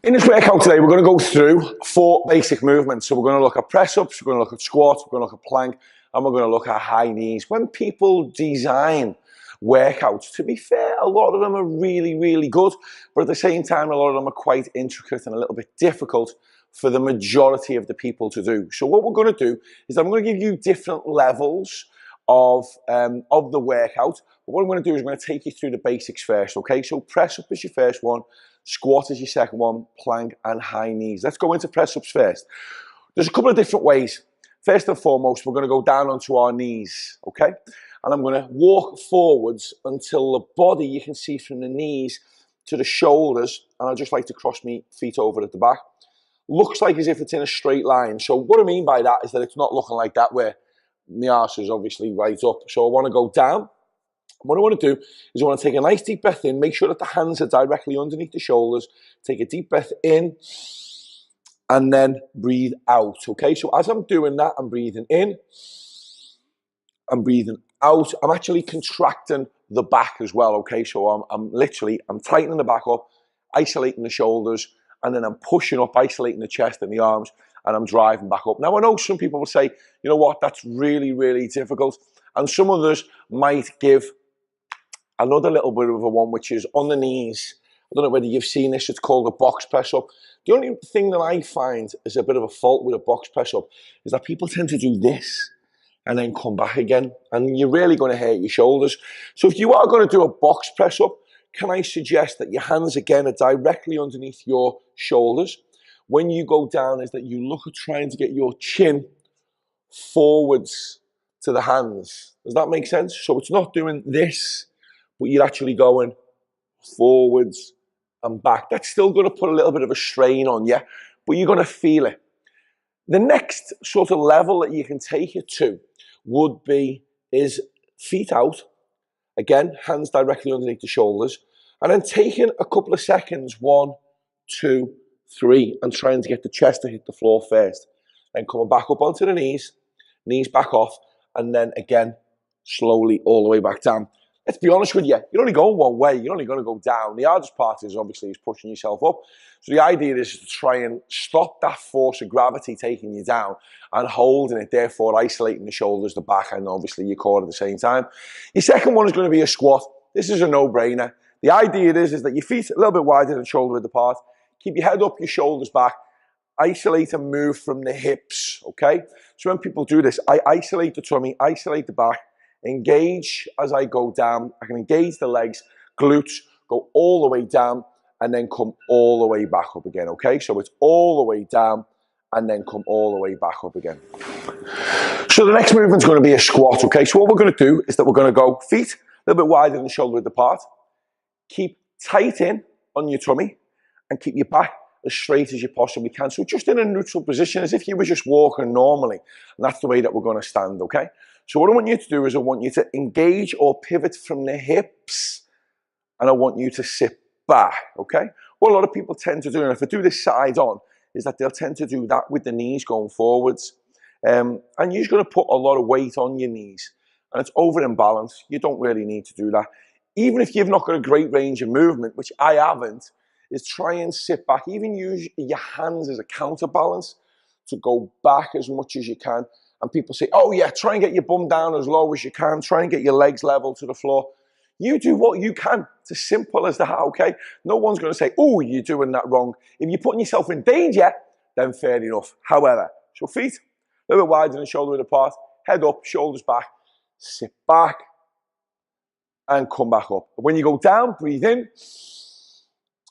In this workout today, we're going to go through 4 basic movements. So we're going to look at press-ups, we're going to look at squats, we're going to look at plank, and we're going to look at high knees. When people design workouts, to be fair, a lot of them are really, really good, but at the same time, a lot of them are quite intricate and a little bit difficult for the majority of the people to do. So what we're going to do is I'm going to give you different levels of the workout. But what I'm going to do is I'm going to take you through the basics first, okay? So press up is your first one, squat is your second one, plank and high knees. Let's go into press ups first. There's a couple of different ways. First and foremost, we're going to go down onto our knees, okay? And I'm going to walk forwards until the body, you can see from the knees to the shoulders, and I just like to cross my feet over at the back. Looks like as if it's in a straight line. So what I mean by that is that it's not looking like that where my arse is obviously right up. So I want to go down. What I want to do is I want to take a nice deep breath in, make sure that the hands are directly underneath the shoulders, take a deep breath in, and then breathe out, okay? So as I'm doing that, I'm breathing in, I'm breathing out. I'm actually contracting the back as well, okay? So I'm tightening the back up, isolating the shoulders, and then I'm pushing up, isolating the chest and the arms, and I'm driving back up. Now, I know some people will say, you know what, that's really, really difficult. And some others might give another little bit of a one, which is on the knees. I don't know whether you've seen this, it's called a box press up. The only thing that I find is a bit of a fault with a box press up is that people tend to do this and then come back again, and you're really going to hurt your shoulders. So if you are going to do a box press up, can I suggest that your hands again are directly underneath your shoulders? When you go down, is that you look at trying to get your chin forwards to the hands. Does that make sense? So it's not doing this, but you're actually going forwards and back. That's still going to put a little bit of a strain on you, but you're going to feel it. The next sort of level that you can take it to is feet out. Again, hands directly underneath the shoulders. And then taking a couple of seconds, 1, 2, 3, and trying to get the chest to hit the floor first. Then coming back up onto the knees back off, and then again, slowly all the way back down. Let's be honest with you, you're only going one way, you're only going to go down. The hardest part is obviously pushing yourself up. So the idea is to try and stop that force of gravity taking you down and holding it, therefore isolating the shoulders, the back, and obviously your core at the same time. Your second one is going to be a squat. This is a no-brainer. The idea is that your feet are a little bit wider than shoulder width apart. Keep your head up, your shoulders back. Isolate and move from the hips, okay? So when people do this, I isolate the tummy, isolate the back, engage as I go down. I can engage the legs, glutes, go all the way down, and then come all the way back up again, okay? So it's all the way down, and then come all the way back up again. So the next movement's going to be a squat, okay? So what we're going to do is that we're going to go feet a little bit wider than shoulder width apart. Keep tight in on your tummy, and keep your back as straight as you possibly can. So just in a neutral position, as if you were just walking normally. And that's the way that we're going to stand, okay? So what I want you to do is I want you to engage or pivot from the hips, and I want you to sit back, okay? What a lot of people tend to do, and if I do this side on, is that they'll tend to do that with the knees going forwards. And you're just going to put a lot of weight on your knees, and it's over imbalanced. You don't really need to do that. Even if you've not got a great range of movement, which I haven't, is try and sit back. Even use your hands as a counterbalance to go back as much as you can. And people say, oh yeah, try and get your bum down as low as you can. Try and get your legs level to the floor. You do what you can. It's as simple as that, okay? No one's going to say, oh, you're doing that wrong. If you're putting yourself in danger, then fair enough. However, so feet a little bit wider than shoulder width apart. Head up, shoulders back. Sit back and come back up. When you go down, breathe in.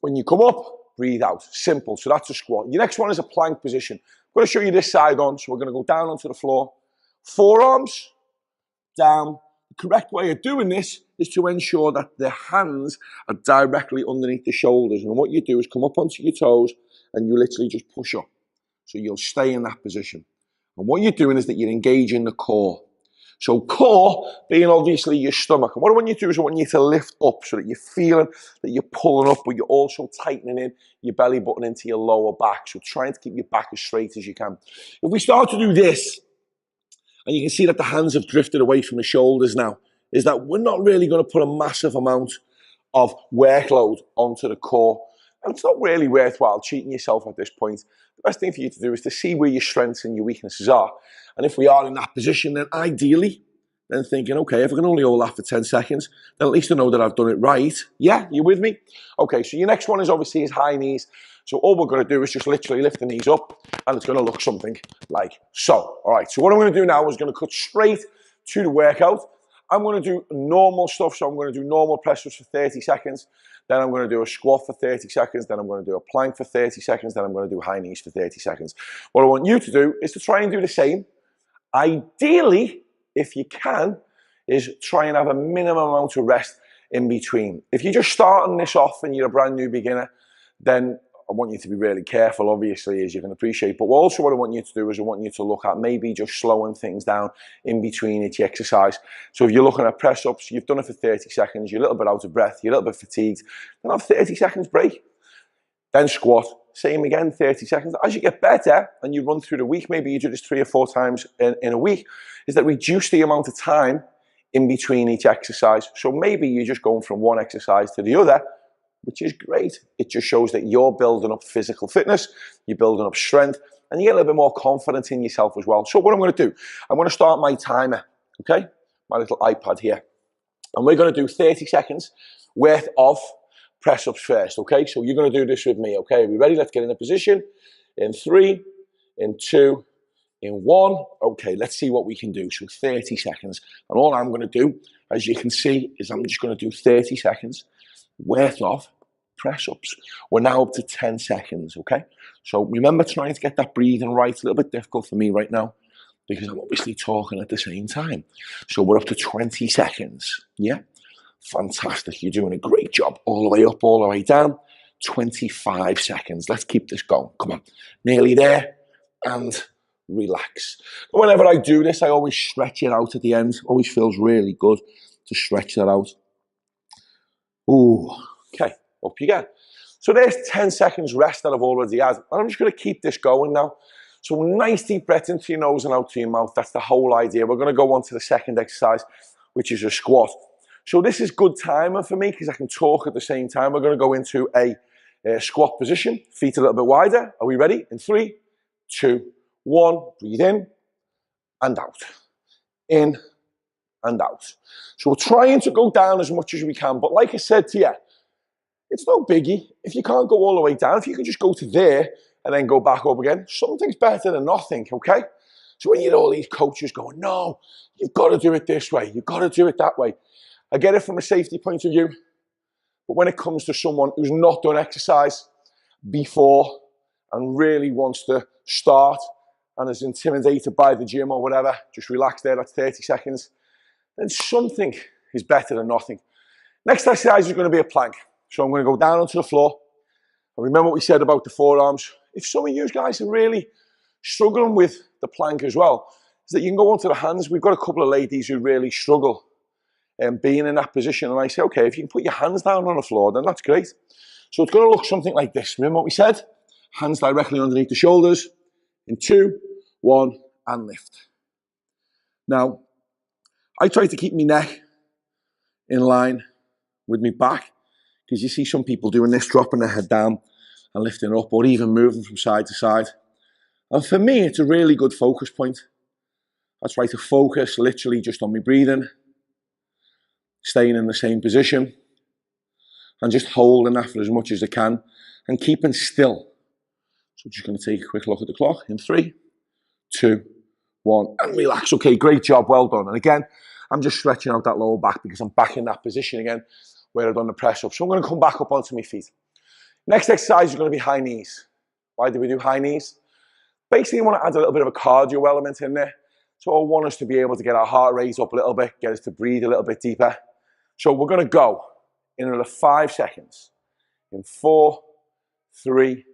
When you come up, breathe out. Simple. So that's a squat. Your next one is a plank position. I'm going to show you this side on. So we're going to go down onto the floor. Forearms down. The correct way of doing this is to ensure that the hands are directly underneath the shoulders. And what you do is come up onto your toes and you literally just push up. So you'll stay in that position. And what you're doing is that you're engaging the core. So core being obviously your stomach. And what I want you to do is I want you to lift up so that you're feeling that you're pulling up, but you're also tightening in your belly button into your lower back. So trying to keep your back as straight as you can. If we start to do this, and you can see that the hands have drifted away from the shoulders now, is that we're not really going to put a massive amount of workload onto the core. And it's not really worthwhile cheating yourself at this point. The best thing for you to do is to see where your strengths and your weaknesses are. And if we are in that position, then ideally, then thinking, okay, if I can only hold that for 10 seconds, then at least I know that I've done it right. Yeah, you with me? Okay, so your next one is obviously his high knees. So all we're going to do is just literally lift the knees up, and it's going to look something like so. All right, so what I'm going to do now is going to cut straight to the workout. I'm going to do normal stuff, so I'm going to do normal press-ups for 30 seconds. Then I'm going to do a squat for 30 seconds. Then I'm going to do a plank for 30 seconds. Then I'm going to do high knees for 30 seconds. What I want you to do is to try and do the same. Ideally, if you can, is try and have a minimum amount of rest in between. If you're just starting this off and you're a brand new beginner, then I want you to be really careful, obviously, as you can appreciate. But also what I want you to do is I want you to look at maybe just slowing things down in between each exercise. So if you're looking at press-ups, you've done it for 30 seconds, you're a little bit out of breath, you're a little bit fatigued, then have 30 seconds break. Then squat, same again, 30 seconds. As you get better and you run through the week, maybe you do this 3 or 4 times in a week, is that reduce the amount of time in between each exercise. So maybe you're just going from one exercise to the other, which is great. It just shows that you're building up physical fitness, you're building up strength, and you get a little bit more confidence in yourself as well. So what I'm going to do, I'm going to start my timer, okay? My little iPad here. And we're going to do 30 seconds worth of press-ups first, okay? So you're going to do this with me, okay? Are we ready? Let's get in a position. In 3, in 2, in 1. Okay, let's see what we can do. So 30 seconds. And all I'm going to do, as you can see, is I'm just going to do 30 seconds worth of press-ups. We're now up to 10 seconds, okay? So remember trying to get that breathing right. It's a little bit difficult for me right now because I'm obviously talking at the same time. So we're up to 20 seconds, yeah? Fantastic, you're doing a great job. All the way up, all the way down. 25 seconds. Let's keep this going. Come on. Nearly there. And relax. Whenever I do this, I always stretch it out at the end. Always feels really good to stretch that out. Ooh, okay, up you get. So there's 10 seconds rest that I've already had. And I'm just going to keep this going now. So nice deep breath into your nose and out to your mouth. That's the whole idea. We're going to go on to the second exercise, which is a squat. So this is good timing for me because I can talk at the same time. We're going to go into a squat position, feet a little bit wider. Are we ready? In 3, 2, 1, breathe in and out. In and out. So we're trying to go down as much as we can. But like I said to you, it's no biggie. If you can't go all the way down, if you can just go to there and then go back up again, something's better than nothing, okay? So when you hear all these coaches going, no, you've got to do it this way. You've got to do it that way. I get it from a safety point of view. But when it comes to someone who's not done exercise before and really wants to start and is intimidated by the gym or whatever, just relax there, that's 30 seconds, then something is better than nothing. Next exercise is going to be a plank. So I'm going to go down onto the floor. And remember what we said about the forearms. If some of you guys are really struggling with the plank as well, is that you can go onto the hands. We've got a couple of ladies who really struggle being in that position. And I say, okay, if you can put your hands down on the floor, then that's great. So it's going to look something like this. Remember what we said? Hands directly underneath the shoulders. In 2, 1, and lift. Now, I try to keep my neck in line with my back because you see some people doing this, dropping their head down and lifting up or even moving from side to side. And for me, it's a really good focus point. I try to focus literally just on my breathing, staying in the same position and just holding that for as much as I can and keeping still. So I'm just going to take a quick look at the clock in 3, 2, 1, and relax. Okay, great job, well done. And again, I'm just stretching out that lower back because I'm back in that position again where I've done the press up. So I'm going to come back up onto my feet. Next exercise is going to be high knees. Why do we do high knees? Basically, I want to add a little bit of a cardio element in there. So I want us to be able to get our heart rate up a little bit, get us to breathe a little bit deeper. So we're going to go in another 5 seconds. In 4, 3,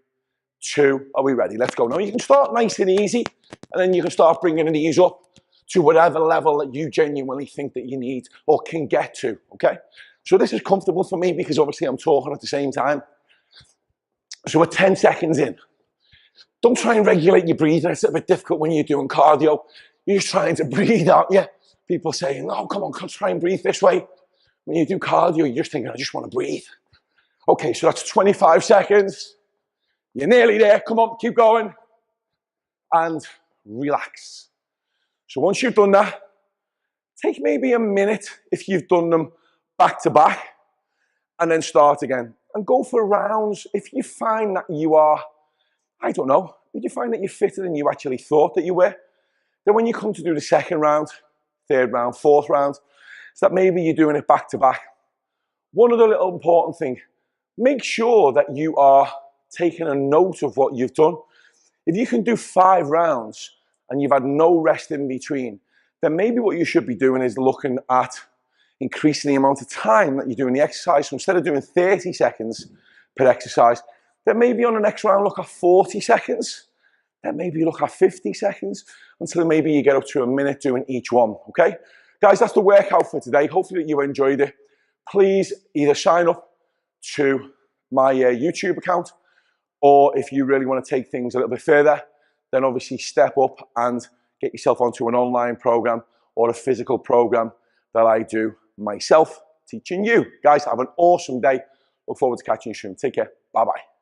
2, are we ready? Let's go. Now you can start nice and easy, and then you can start bringing the knees up to whatever level that you genuinely think that you need or can get to, okay? So this is comfortable for me because obviously I'm talking at the same time. So we're 10 seconds in. Don't try and regulate your breathing. It's a bit difficult when you're doing cardio. You're just trying to breathe out, yeah? People saying, oh, come on, try and breathe this way. When you do cardio, you're just thinking, I just want to breathe. Okay, so that's 25 seconds. You're nearly there. Come on, keep going. And relax. So once you've done that, take maybe a minute if you've done them back to back, and then start again. And go for rounds. If you find that you are, I don't know, if you find that you're fitter than you actually thought that you were, then when you come to do the second round, third round, fourth round, it's that maybe you're doing it back to back. One other little important thing, make sure that you are taking a note of what you've done. If you can do 5 rounds and you've had no rest in between, then maybe what you should be doing is looking at increasing the amount of time that you're doing the exercise. So instead of doing 30 seconds per exercise, then maybe on the next round look at 40 seconds. Then maybe you look at 50 seconds until maybe you get up to a minute doing each one, okay? Guys, that's the workout for today. Hopefully that you enjoyed it. Please either sign up to my YouTube account, or if you really want to take things a little bit further, then obviously step up and get yourself onto an online program or a physical program that I do myself, teaching you. Guys, have an awesome day. Look forward to catching you soon. Take care. Bye-bye.